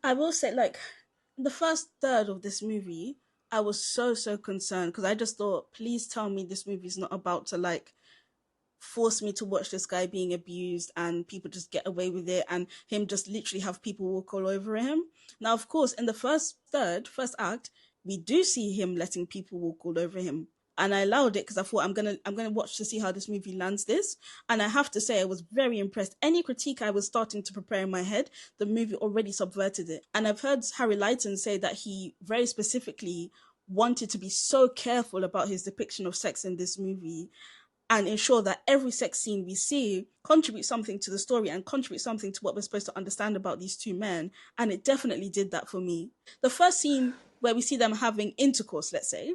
I will say, like, the first third of this movie, I was so concerned because I just thought, please tell me this movie is not about to like force me to watch this guy being abused and people just get away with it and him just literally have people walk all over him. Now, of course, in the first act, we do see him letting people walk all over him. And I allowed it because I thought I'm gonna watch to see how this movie lands this. And I have to say I was very impressed. Any critique I was starting to prepare in my head, the movie already subverted it. And I've heard Harry Lighton say that he very specifically wanted to be so careful about his depiction of sex in this movie and ensure that every sex scene we see contributes something to the story and contributes something to what we're supposed to understand about these two men. And it definitely did that for me. The first scene where we see them having intercourse, let's say,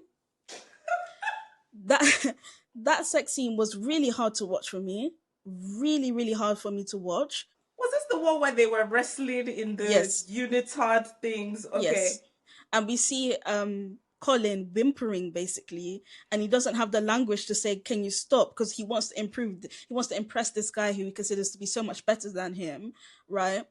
that that sex scene was really hard to watch for me. Really, really hard for me to watch. Was this the one where they were wrestling in the Yes. unitard things? Okay. Yes. And we see Colin whimpering basically, and he doesn't have the language to say, "Can you stop?" Because he wants to improve. He wants to impress this guy who he considers to be so much better than him, right?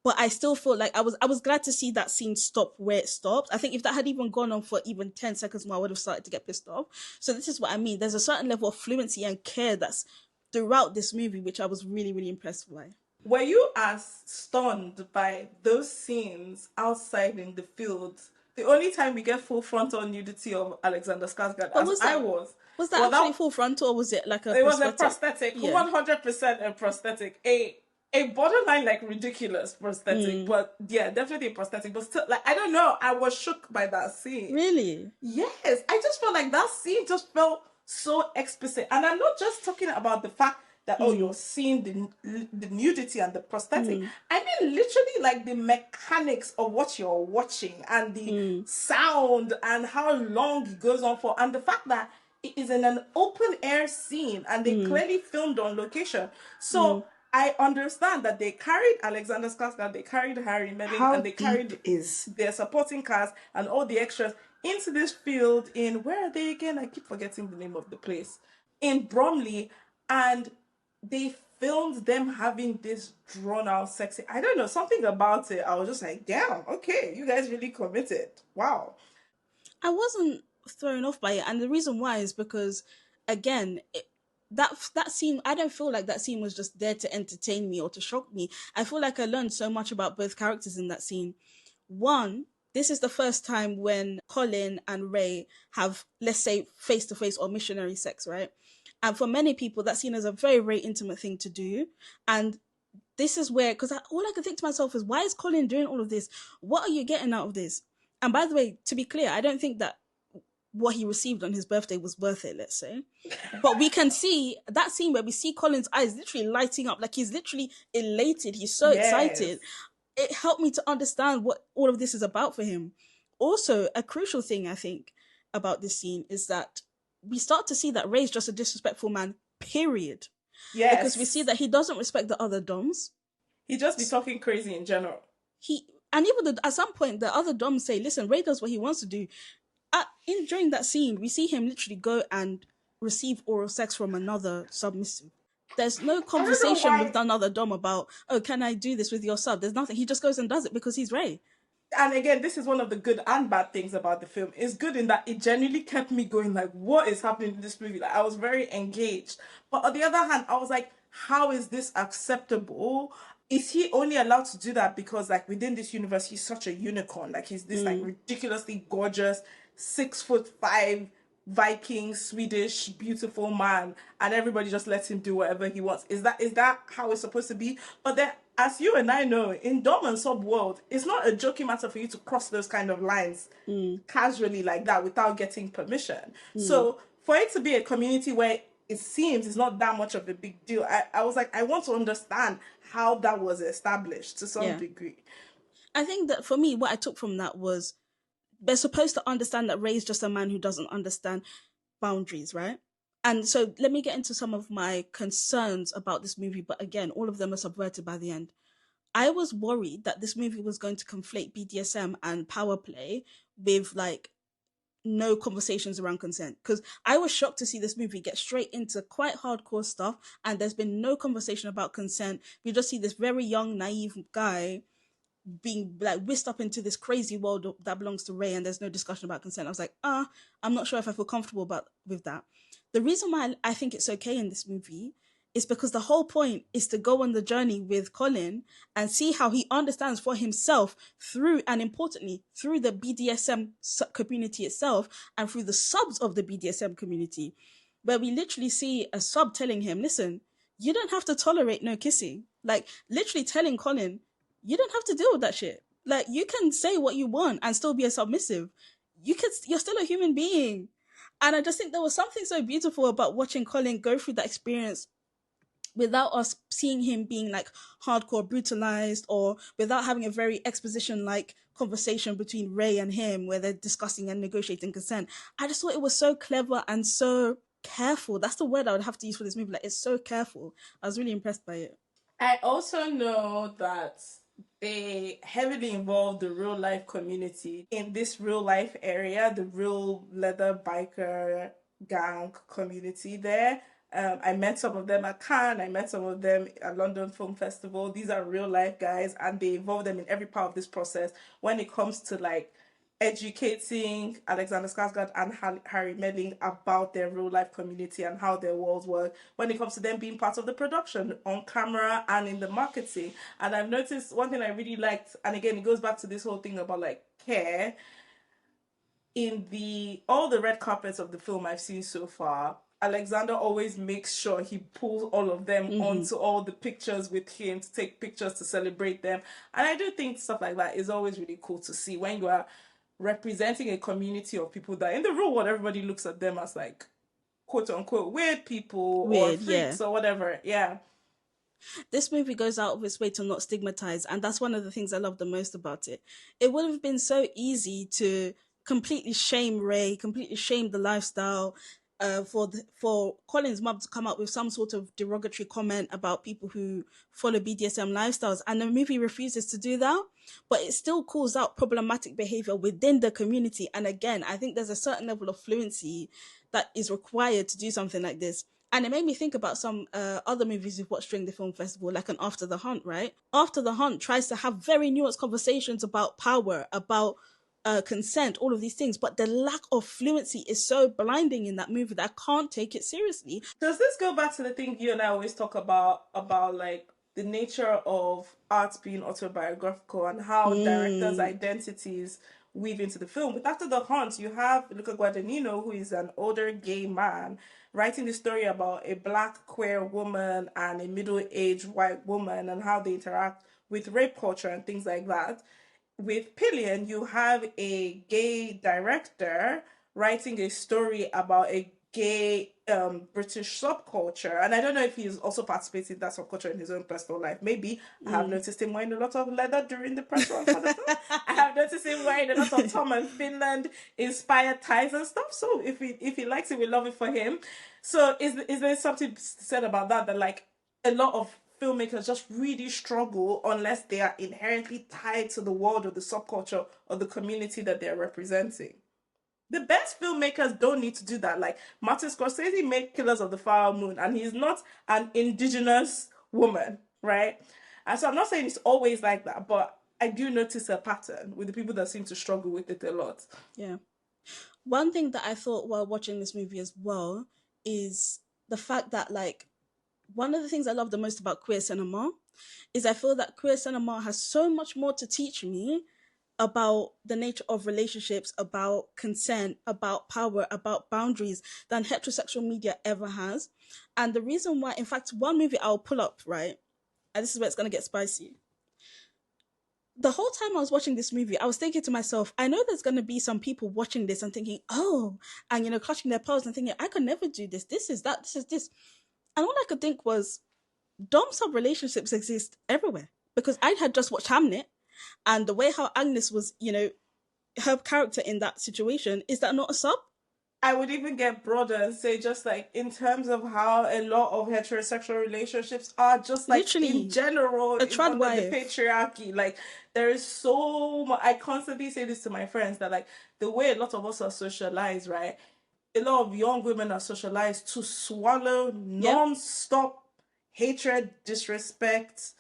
But I still feel like I was glad to see that scene stop where it stopped. I think if that had even gone on for even 10 seconds more, I would have started to get pissed off. So this is what I mean. There's a certain level of fluency and care that's throughout this movie, which I was really, really impressed by. Were you as stunned by those scenes outside in the field? The only time we get full frontal nudity of Alexander Skarsgård, But as I was. was that Well, actually full frontal or was it like a it was a prosthetic? prosthetic, Yeah. 100% a prosthetic. A borderline like ridiculous prosthetic, but yeah, definitely a prosthetic. But still, like I don't know, I was shook by that scene. Really? Yes, I just felt like that scene just felt so explicit, and I'm not just talking about the fact that oh you're seeing the nudity and the prosthetic. I mean literally like the mechanics of what you're watching and the sound and how long it goes on for, and the fact that it is in an open air scene and they clearly filmed on location. So I understand that they carried Alexander Skarsgård, they carried Harry Melling, and they carried their supporting cast and all the extras into this field in, where are they again? I keep forgetting the name of the place. In Bromley, and they filmed them having this drawn out sexy. I don't know, something about it. I was just like, damn, okay, you guys really committed. Wow. I wasn't thrown off by it, and the reason why is because, again, that scene, I don't feel like that scene was just there to entertain me or to shock me. I feel like I learned so much about both characters in that scene. One, this is the first time when Colin and Ray have, let's say, face to face or missionary sex, right? And for many people, that's seen as a very, very intimate thing to do. And this is where, because all I can think to myself is, why is Colin doing all of this? What are you getting out of this? And by the way, to be clear, I don't think that what he received on his birthday was worth it, let's say. But we can see that scene where we see Colin's eyes literally lighting up, like he's literally elated. He's so excited. It helped me to understand what all of this is about for him. Also, a crucial thing I think about this scene is that we start to see that Ray's just a disrespectful man, period. Yes. Because we see that he doesn't respect the other Doms. He just be talking crazy in general. And even at some point, the other Doms say, listen, Ray does what he wants to do. During that scene, we see him literally go and receive oral sex from another submissive. There's no conversation with another Dom about, oh, can I do this with your sub? There's nothing. He just goes and does it because he's Ray. And again, this is one of the good and bad things about the film. It's good in that it genuinely kept me going, like, what is happening in this movie? Like, I was very engaged. But on the other hand, I was like, how is this acceptable? Is he only allowed to do that because, like, within this universe, he's such a unicorn? Like, he's this, like, ridiculously gorgeous, 6'5" Viking, Swedish, beautiful man, and everybody just lets him do whatever he wants. Is that how it's supposed to be? But then, as you and I know, in Dom and Sub world, it's not a joking matter for you to cross those kind of lines casually like that without getting permission. So for it to be a community where it seems it's not that much of a big deal, I was like, I want to understand how that was established to some degree. I think that for me, what I took from that was they're supposed to understand that Ray's just a man who doesn't understand boundaries, right? And so let me get into some of my concerns about this movie, but again, all of them are subverted by the end. I was worried that this movie was going to conflate BDSM and power play with like no conversations around consent, because I was shocked to see this movie get straight into quite hardcore stuff and there's been no conversation about consent. We just see this very young naive guy being like whisked up into this crazy world that belongs to Ray, and there's no discussion about consent. I was like, I'm not sure if I feel comfortable with that. The reason why I think it's okay in this movie is because the whole point is to go on the journey with Colin and see how he understands for himself through, and importantly, through the BDSM community itself and through the subs of the BDSM community, where we literally see a sub telling him, listen, you don't have to tolerate no kissing. Like, literally telling Colin, you don't have to deal with that shit. Like, you can say what you want and still be a submissive. You're still a human being. And I just think there was something so beautiful about watching Colin go through that experience without us seeing him being like hardcore brutalized, or without having a very exposition like conversation between Ray and him where they're discussing and negotiating consent. I just thought it was so clever and so careful. That's the word I would have to use for this movie. Like, it's so careful. I was really impressed by it. I also know that they heavily involve the real life community in this real life area, the real leather biker gang community there. I met some of them at Cannes. I met some of them at London Film Festival. These are real life guys, and they involve them in every part of this process when it comes to like educating Alexander Skarsgård and Harry Melling about their real life community and how their worlds work when it comes to them being part of the production on camera and in the marketing. And I've noticed one thing I really liked, and again, it goes back to this whole thing about like care. In all the red carpets of the film I've seen so far, Alexander always makes sure he pulls all of them onto all the pictures with him, to take pictures, to celebrate them. And I do think stuff like that is always really cool to see when you are representing a community of people that in the real world everybody looks at them as like quote unquote weird people or freaks or whatever. Yeah. This movie goes out of its way to not stigmatize, and that's one of the things I love the most about it. It would have been so easy to completely shame Ray, completely shame the lifestyle, for Colin's mum to come up with some sort of derogatory comment about people who follow BDSM lifestyles, and the movie refuses to do that, but it still calls out problematic behavior within the community. And again, I think there's a certain level of fluency that is required to do something like this. And it made me think about some other movies we've watched during the film festival, like an After the Hunt, right? After the Hunt tries to have very nuanced conversations about power, about consent, all of these things, but the lack of fluency is so blinding in that movie that I can't take it seriously. Does this go back to the thing you and I always talk about like the nature of art being autobiographical and how directors' identities weave into the film? With After the Hunt, you have Luca Guadagnino, who is an older gay man, writing the story about a black queer woman and a middle-aged white woman and how they interact with rape culture and things like that. With Pillion, you have a gay director writing a story about a gay British subculture. And I don't know if he's also participating in that subculture in his own personal life. Maybe. I have noticed him wearing a lot of leather during the press run for the film. I have noticed him wearing a lot of Tom and Finland inspired ties and stuff. So if he likes it, we love it for him. So is there something said about that like a lot of filmmakers just really struggle unless they are inherently tied to the world or the subculture or the community that they're representing? The best filmmakers don't need to do that. Like Martin Scorsese made Killers of the Flower Moon, and he's not an indigenous woman, right? And so I'm not saying it's always like that, but I do notice a pattern with the people that seem to struggle with it a lot. Yeah. One thing that I thought while watching this movie as well is the fact that, like, one of the things I love the most about queer cinema is I feel that queer cinema has so much more to teach me about the nature of relationships, about consent, about power, about boundaries than heterosexual media ever has. And the reason why, in fact, one movie I'll pull up, right? And this is where it's going to get spicy. The whole time I was watching this movie, I was thinking to myself, I know there's going to be some people watching this and thinking, oh, and, clutching their pearls and thinking, I could never do this. This is that. This is this. And all I could think was, dom sub relationships exist everywhere. Because I had just watched Hamnet, and the way how Agnes was, her character in that situation, is that not a sub? I would even get broader and say just like in terms of how a lot of heterosexual relationships are, just like literally in general, a trad wife. The patriarchy. Like there is so much. I constantly say this to my friends that like the way a lot of us are socialized, right? A lot of young women are socialized to swallow non-stop hatred, disrespect,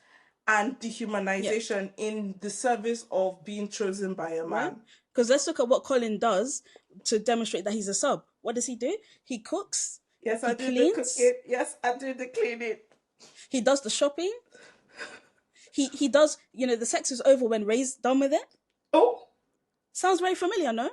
and dehumanization in the service of being chosen by a Right? man. Because let's look at what Colin does to demonstrate that he's a sub. What does he do? He cooks. Yes, I He do the cleans. cooking. Yes, I do the cleaning. He does the shopping. He does. The sex is over when Ray's done with it. Oh, Sounds very familiar, no?